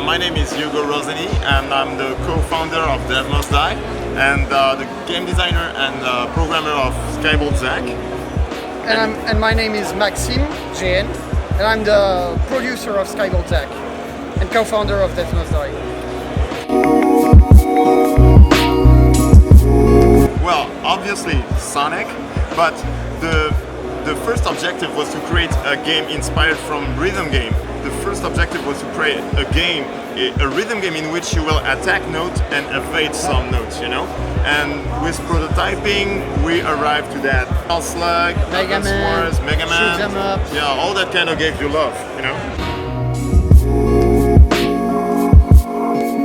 My name is Hugo Rosani, and I'm the co-founder of DevMustDie and the game designer and programmer of Skybolt Zack. And my name is Maxime Jean, and I'm the producer of Skybolt Zack and co-founder of DevMustDie. Well, obviously Sonic, but the first objective was to create a game inspired from rhythm game. The first objective was to create a rhythm game in which you will attack notes and evade some notes, you know? And with prototyping, we arrived to that. Slug, Mega Man, Shoot 'em up. Yeah, all that kind of gave you love, you know?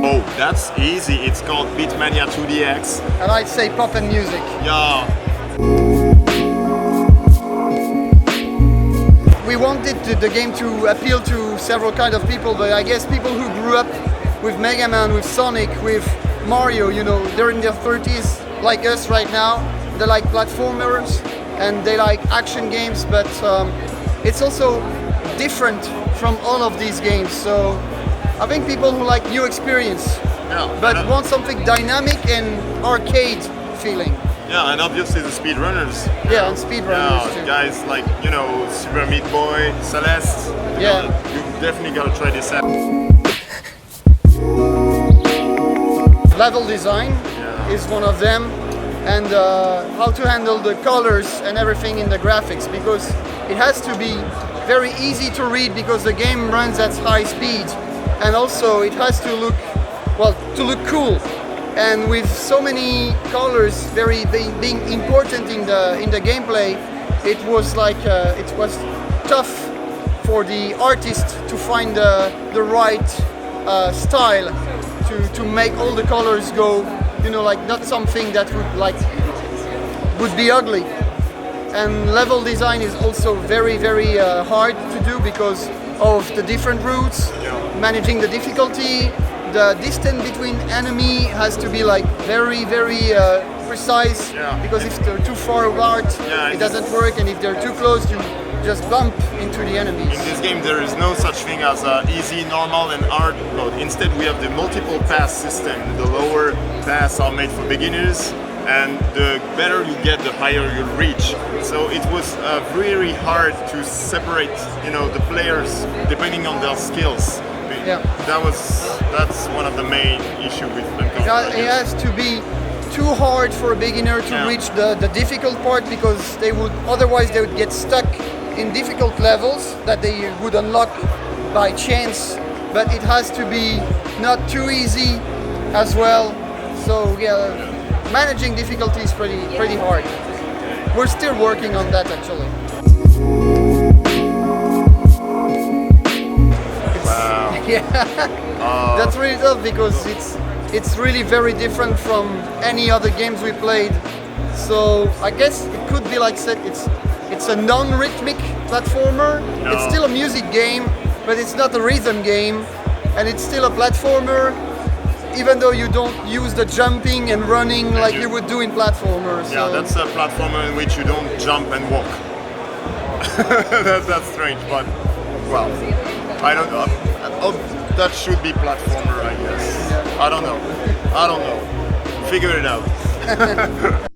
Oh, that's easy. It's called Beatmania 2DX. And I'd say pop and music. Yeah. We wanted the game to appeal to several kinds of people, but I guess people who grew up with Mega Man, with Sonic, with Mario, you know, they're in their 30s, like us right now. They like platformers and they like action games, but it's also different from all of these games. So I think people who like new experience, but want something dynamic and arcade feeling. Yeah, and obviously the speedrunners. Yeah, and speedrunners too. Guys like, you know, Super Meat Boy, Celeste. Yeah. You definitely gotta try this out. Level design is one of them, and how to handle the colors and everything in the graphics, because it has to be very easy to read because the game runs at high speed, and also it has to look, well, to look cool. And with so many colors being important in the gameplay, it was like it was tough for the artist to find the right style to make all the colors go, you know, like not something that would be ugly. And level design is also very hard to do because of the different routes, managing the difficulty. The distance between enemy has to be like very precise, because if they're too far apart, it doesn't work, and if they're too close, you just bump into the enemies. In this game, there is no such thing as easy, normal, and hard mode. Instead, we have the multiple pass system. The lower paths are made for beginners, and the better you get, the higher you reach. So it was very hard to separate, you know, the players depending on their skills. Yeah. That's one of the main issues with Gamescom. It has to be too hard for a beginner to reach the difficult part, because otherwise they would get stuck in difficult levels that they would unlock by chance. But it has to be not too easy as well. So yeah, managing difficulty is pretty hard. We're still working on that actually. Yeah, that's really tough because it's really very different from any other games we played. So I guess it could be like said it's a non-rhythmic platformer. No. It's still a music game, but it's not a rhythm game, and it's still a platformer, even though you don't use the jumping and running like you would do in platformers. Yeah, that's a platformer in which you don't jump and walk. that's strange, but well, I don't know. Oh, that should be platformer, I guess. I don't know. Figure it out.